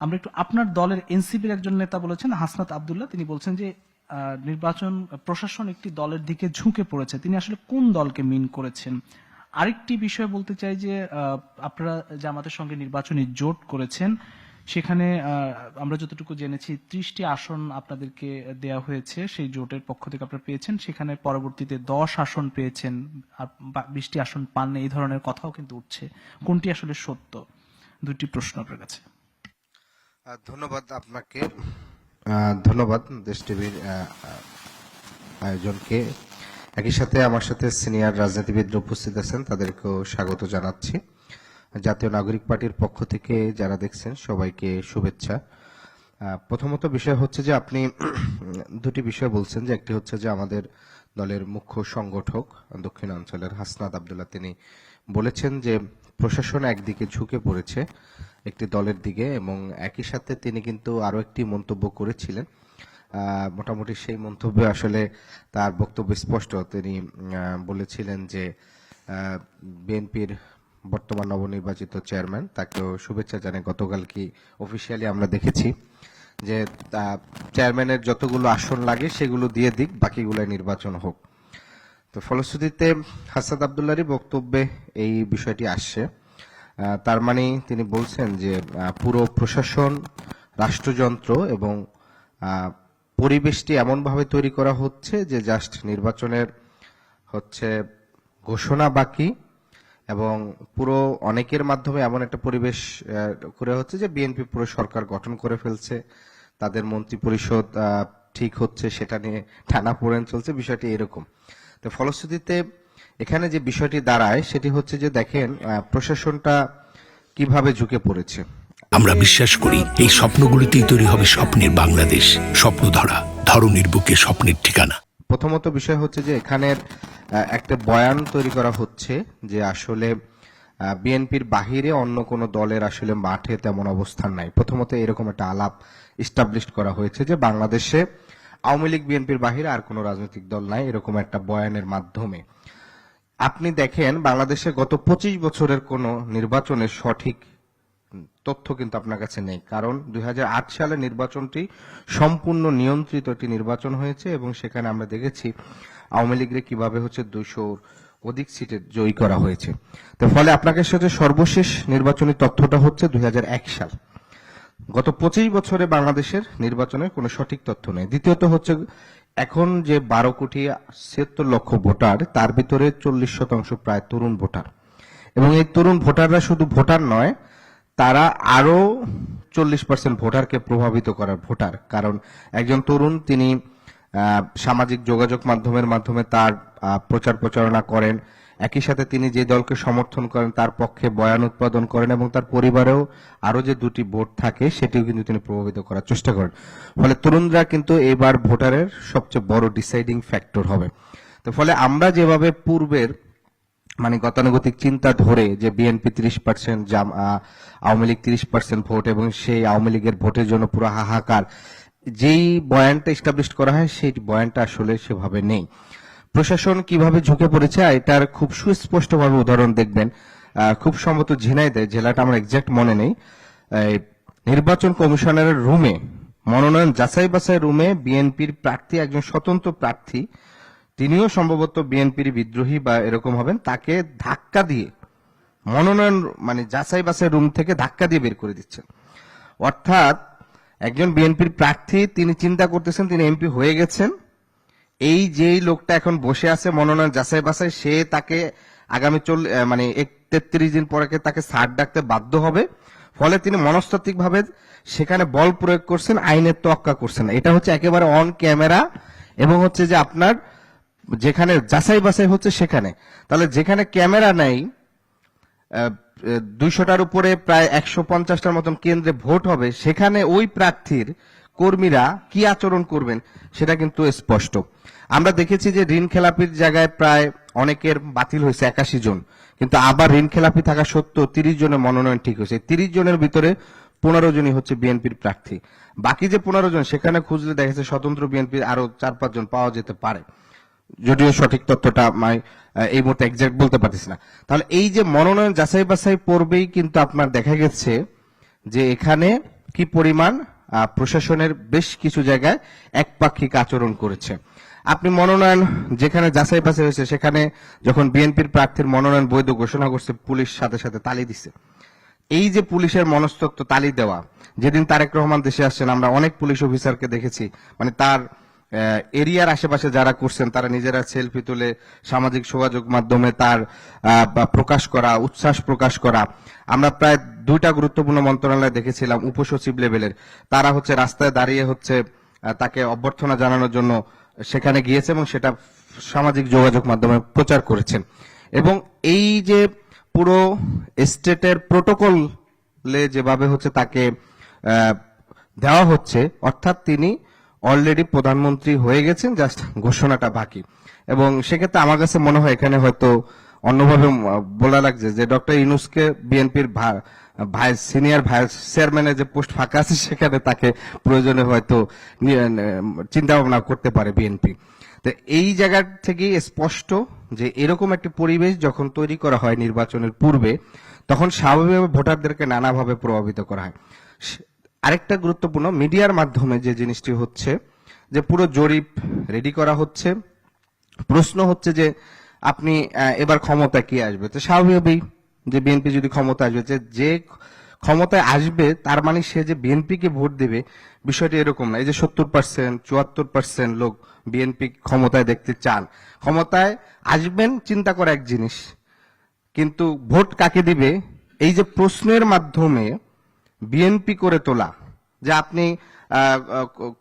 আমরা একটু আপনার দলের এনসিপির একজন নেতা বলেছেন হাসনাত আব্দুল্লাহ, তিনি বলছেন যে নির্বাচন প্রশাসন একটি দলের দিকে ঝুঁকে পড়েছে। তিনি আসলে কোন দলকে মিন করেছেন? আরেকটি বিষয় বলতে চাই যে আপনারা জামাতের সঙ্গে নির্বাচনী জোট করেছেন, সেখানে আমরা যতটুকু জেনেছি 30টি আসন আপনাদেরকে দেয়া হয়েছে, সেই জোটের পক্ষ থেকে আপনারা পেয়েছেন। সেখানে পরবর্তীতে 10 আসন পেয়েছেন আর 20টি আসন পান, এই ধরনের কথাও কিন্তু উঠছে। কোনটি আসলে সত্য? দুটি প্রশ্ন আপনার কাছে। ধন্যবাদ আপনাকে, ধন্যবাদ দেশ টিভির আয়োজনকে। একই সাথে আমার সাথে সিনিয়র রাজনীতিবিদরা উপস্থিত আছেন, তাদেরকেও স্বাগত জানাচ্ছি। জাতীয় নাগরিক পার্টির পক্ষ থেকে যারা দেখছেন সবাইকে শুভেচ্ছা। প্রথমত বিষয় হচ্ছে যে আপনি দুটি বিষয় বলছেন, যে একটি হচ্ছে যে আমাদের দলের মুখ্য সংগঠক দক্ষিণাঞ্চলের হাসনাত আব্দুল্লাহ তিনি বলেছেন যে প্রশাসন একদিকে ঝুঁকে পড়েছে একটি দলের দিকে, এবং একই সাথে তিনি কিন্তু আরো একটি মন্তব্য করেছিলেন। মোটামুটি সেই মন্তব্যে আসলে তার বক্তব্য স্পষ্ট। তিনি বলেছিলেন যে বিএনপির বর্তমান নবনির্বাচিত চেয়ারম্যান, তাকেও শুভেচ্ছা জানাই। গতকাল কি অফিসিয়ালি আমরা দেখেছি যে চেয়ারম্যানের যতগুলো আসন লাগে সেগুলো দিয়ে দিক, বাকিগুলোয় নির্বাচন হোক। তো ফলশ্রুতিতে হাসনাত আব্দুল্লাহরই বক্তব্যে এই বিষয়টি আসছে। তার মানে তিনি বলছেন যে পুরো প্রশাসন, রাষ্ট্রযন্ত্র এবং পরিবেশটি এমনভাবে তৈরি করা হচ্ছে যে জাস্ট নির্বাচনের হচ্ছে ঘোষণা বাকি, এবং পুরো অনেকের মাধ্যমে এমন একটা পরিবেশ করে হচ্ছে যে বিএনপি পুরো সরকার গঠন করে ফেলছে, তাদের মন্ত্রী পরিষদ ঠিক হচ্ছে, সেটা নিয়ে টানাপোড়েন চলছে, বিষয়টি এরকম। তো ফলশ্রুতিতে এখানে যে বিষয়টি দাঁড়ায় সেটি হচ্ছে যে দেখেন প্রশাসনটা কিভাবে ঝুঁকে পড়েছে। আমরা বিশ্বাস করি এই স্বপ্নগুলিতেই তৈরি হবে স্বপ্নের বাংলাদেশ। স্বপ্ন ধরা, ধরনীর বুকে স্বপ্নের ঠিকানা। প্রথমত বিষয় হচ্ছে যে এখানের একটা বয়ান তৈরি করা হচ্ছে যে আসলে বিএনপির বাহিরে অন্য কোনো দলের আসলে মাঠে তেমন অবস্থান নাই। প্রথমত এরকম একটা আলাপ ইস্টাবলিশ করা হয়েছে যে বাংলাদেশে আওয়ামী লীগ বিএনপির বাহিরে আর কোনো রাজনৈতিক দল নাই, এরকম একটা বয়ানের মাধ্যমে। আপনি দেখেন বাংলাদেশে গত 25 বছরের কোনো নির্বাচনের সঠিক তথ্য কিন্তু আপনার কাছে নেই, কারণ 2008 সালে নির্বাচনটি সম্পূর্ণ নিয়ন্ত্রিত একটি নির্বাচন হয়েছে, এবং সেখানে আমরা দেখেছি আওয়ামী লীগের কিভাবে হচ্ছে 200 অধিক সিটে জয়ী করা হয়েছে। তো ফলে আপনাকে সাথে সর্বশেষ নির্বাচনী তথ্যটা হচ্ছে 2001 সাল। গত 25 বছরে বাংলাদেশের নির্বাচনের কোনো সঠিক তথ্য নেই। দ্বিতীয়ত হচ্ছে এখন যে 12,76,00,000 ভোটার, তার ভিতরে 40% প্রায় তরুণ ভোটার, এবং এই তরুণ ভোটাররা শুধু ভোটার নয়, তারা আরো 40% ভোটারকে প্রভাবিত করার ভোটার। কারণ একজন তরুণ তিনি সামাজিক যোগাযোগ মাধ্যমের মাধ্যমে তার প্রচার প্রচারণা করেন, একই সাথে তিনি যে দলকে সমর্থন করেন তার পক্ষে বয়ান উৎপাদন করেন, এবং তার পরিবারেও আরো যে দুটি ভোট থাকে সেটিও কিন্তু তিনি প্রভাবিত করার চেষ্টা করেন। ফলে তরুণরা কিন্তু এবার ভোটারের সবচেয়ে বড় ডিসাইডিং ফ্যাক্টর হবে। তো ফলে আমরা যেভাবে পূর্বের মানে গতানুগতিক চিন্তা ধরে যে বিএনপি 30%, আওয়ামী লীগ 30% ভোট, এবং সেই আওয়ামী লীগের ভোটের জন্য পুরো হাহাকার, যেই বয়ানটা এস্টাবলিশ করা হয় সেই বয়ানটা আসলে সেভাবে নেই। প্রশাসন কিভাবে ঝুঁকে পড়েছে এটার খুব সুস্পষ্টভাবে উদাহরণ দেখবেন। খুব সম্ভবত ঝিনাইদহ জেলাটা আমার এক্সাক্ট মনে নেই, নির্বাচন কমিশনারের রুমে, মনোনয়ন যাচাই বাছাই রুমে বিএনপির প্রার্থী, একজন স্বতন্ত্র প্রার্থী, তিনিও সম্ভবত বিএনপির বিদ্রোহী বা এরকম হবেন, তাকে ধাক্কা দিয়ে মনোনয়ন মানে যাচাই বাছাই রুম থেকে ধাক্কা দিয়ে বের করে দিচ্ছেন। অর্থাৎ একজন বিএনপির প্রার্থী, তিনি চিন্তা করতেছেন তিনি এমপি হয়ে গেছেন, এই যেই লোকটা এখন বসে আছে মনোনয়ন যাচাই বাছাই, সে তাকে আগামী 33 দিন পরে তাকে সার ডাকতে বাধ্য হবে। ফলে তিনি মনস্তাত্ত্বিক ভাবে সেখানে বল প্রয়োগ করছেন, আইনের তোয়াক্কা করছেন। এটা হচ্ছে একেবারে অন ক্যামেরা, এবং হচ্ছে যে আপনার যেখানে যাচাই বাছাই হচ্ছে সেখানে, তাহলে যেখানে ক্যামেরা নেই 200টার উপরে প্রায় 150টার মতন কেন্দ্রে ভোট হবে, সেখানে ওই প্রার্থীর কর্মীরা কি আচরণ করবেন সেটা কিন্তু স্পষ্ট। আমরা দেখেছি যে ঋণ খেলাপির জায়গায় প্রায় অনেকের বাতিল হয়েছে 81 জন, কিন্তু আবার ঋণ খেলাপি থাকা সত্ত্বেও 30 জনের মনোনয়ন ঠিক হয়েছে। 30 জনের ভিতরে 15 জনই হচ্ছে বিএনপির প্রার্থী। বাকি যে 15 জন, সেখানে খুঁজলে দেখা যাচ্ছে স্বতন্ত্র বিএনপির আরো 4-5 জন পাওয়া যেতে পারে, যদিও সঠিক তথ্যটা এই মুহূর্তে এক্সাক্ট বলতে পারতেছি না। তাহলে এই যে মনোনয়ন যাচাই বাছাই পর্বেই কিন্তু আপনার দেখা গেছে যে এখানে কি পরিমাণ প্রশাসনের বেশ কিছু জায়গায় একপাক্ষিক আচরণ করেছে। আপনি মনোনয়ন যেখানে যাচাই বাছাই হয়েছে সেখানে যখন বিএনপির প্রার্থীর মনোনয়ন বৈধ ঘোষণা করছে পুলিশ সাথে সাথে তালি দিছে। এই যে পুলিশের মনস্তত্ত্ব তালি দেওয়া, যেদিন তারেক রহমান দেশে আসছেন আমরা অনেক পুলিশ অফিসারকে দেখেছি, মানে তার এরিয়ার আশেপাশে যারা করছেন তারা নিজেরা সেলফি তুলে সামাজিক যোগাযোগ মাধ্যমে তার প্রকাশ করা, উচ্ছ্বাস প্রকাশ করা। আমরা প্রায় 2টা গুরুত্বপূর্ণ মন্ত্রণালয় দেখেছিলাম উপসচিব লেভেলের, তারা হচ্ছে রাস্তায় দাঁড়িয়ে হচ্ছে তাকে অভ্যর্থনা জানানোর জন্য সেখানে গিয়েছে এবং সেটা সামাজিক যোগাযোগ মাধ্যমে প্রচার করেছেন। এবং এই যে পুরো স্টেটের প্রোটোকলে যেভাবে হচ্ছে তাকে দেওয়া হচ্ছে, অর্থাৎ তিনি অলরেডি প্রধানমন্ত্রী হয়ে গেছেন, জাস্ট ঘোষণাটা বাকি। এবং সেক্ষেত্রে আমার কাছে মনে হয় এখানে হয়তো অন্যভাবে বলা লাগছে যে ডক্টর ইউনূসকে বিএনপির সিনিয়র ভাইস চেয়ারম্যানের যে পোস্ট ফাঁকা আছে সেখানে তাকে প্রয়োজনে হয়তো চিন্তা ভাবনা করতে পারে বিএনপি। তো এই জায়গা থেকেই স্পষ্ট যে এরকম একটি পরিবেশ যখন তৈরি করা হয় নির্বাচনের পূর্বে, তখন স্বাভাবিকভাবে ভোটারদেরকে নানাভাবে প্রভাবিত করা হয়। আরেকটা গুরুত্বপূর্ণ, মিডিয়ার মাধ্যমে যে জিনিসটি হচ্ছে যে পুরো জরিপ রেডি করা হচ্ছে, প্রশ্ন হচ্ছে যে আপনি এবার ক্ষমতা কি আসবে, তো স্বাভাবিকভাবেই যে বিএনপি যদি ক্ষমতা আসবে, যে ক্ষমতায় আসবে তার মানে সে যে বিএনপিকে ভোট দেবে বিষয়টি এরকম না। এই যে 70% 74% লোক বিএনপি ক্ষমতায় দেখতে চান, ক্ষমতায় আসবেন চিন্তা করা এক জিনিস, কিন্তু ভোট কাকে দিবে এই যে প্রশ্নের মাধ্যমে বিএনপি করে তোলা যে আপনি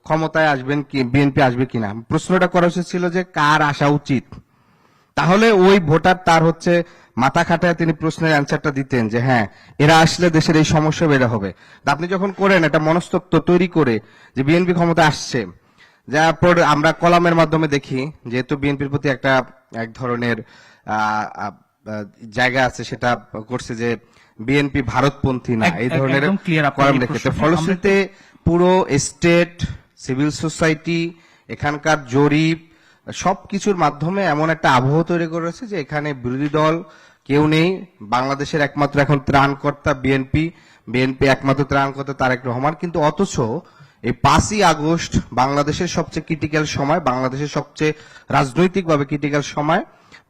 ক্ষমতায় আসবেন কি, বিএনপি আসবে কিনা, প্রশ্নটা করা উচিত ছিল যে কার আসা উচিত। তাহলে ওই ভোটার তার হচ্ছে মাথা খাটায় তিনি প্রশ্নের অ্যান্সারটা দিতেন যে হ্যাঁ এরা আসলে দেশের এই সমস্যা বেড়ে হবে। আপনি যখন করেন একটা মনস্তত্ত্ব তৈরি করে যে বিএনপি ক্ষমতা আসছে, যার পর আমরা কলামের মাধ্যমে দেখি যেহেতু বিএনপির প্রতি একটা এক ধরনের জায়গা আছে, সেটা করছে যে বিএনপি ভারতপন্থী না, এই ধরনের একদম clear আপনার কলাম এই লিখেছে। প্রশ্ন। ফলশ্রুতিতে পুরো স্টেট, সিভিল সোসাইটি, এখানকার জরিপ সবকিছুর মাধ্যমে এমন একটা আবহ তৈরি করেছে যে এখানে বিরোধী দল কেউ নেই, বাংলাদেশের একমাত্র এখন ত্রাণকর্তা বিএনপি, বিএনপি একমাত্র ত্রাণকর্তা তারেক রহমান। কিন্তু অথচ এই 5ই আগস্ট বাংলাদেশের সবচেয়ে ক্রিটিক্যাল সময়, বাংলাদেশের সবচেয়ে রাজনৈতিকভাবে ক্রিটিক্যাল সময়,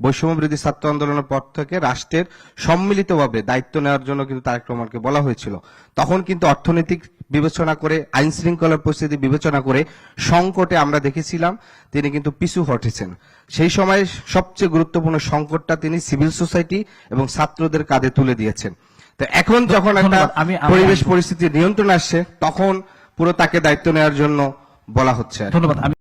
বৈষম্য বিরোধী ছাত্র আন্দোলনের পর থেকে রাষ্ট্রের সম্মিলিতভাবে দায়িত্ব নেওয়ার জন্য কিন্তু তারেক রহমানকে বলা হয়েছিল। তখন কিন্তু অর্থনৈতিক বিবেচনা করে, আইন শৃঙ্খলার পরিস্থিতি বিবেচনা করে, সংকটে আমরা দেখেছিলাম তিনি কিন্তু পিছু হটেছেন। সেই সময় সবচেয়ে গুরুত্বপূর্ণ সংকটটা তিনি সিভিল সোসাইটি এবং ছাত্রদের কাঁধে তুলে দিয়েছেন। তো এখন যখন একটা ধন্যবাদ। আমি- পরিবেশ পরিস্থিতি নিয়ন্ত্রণ আসছে, তখন পুরো তাকে দায়িত্ব নেওয়ার জন্য বলা হচ্ছে। ধন্যবাদ। আমি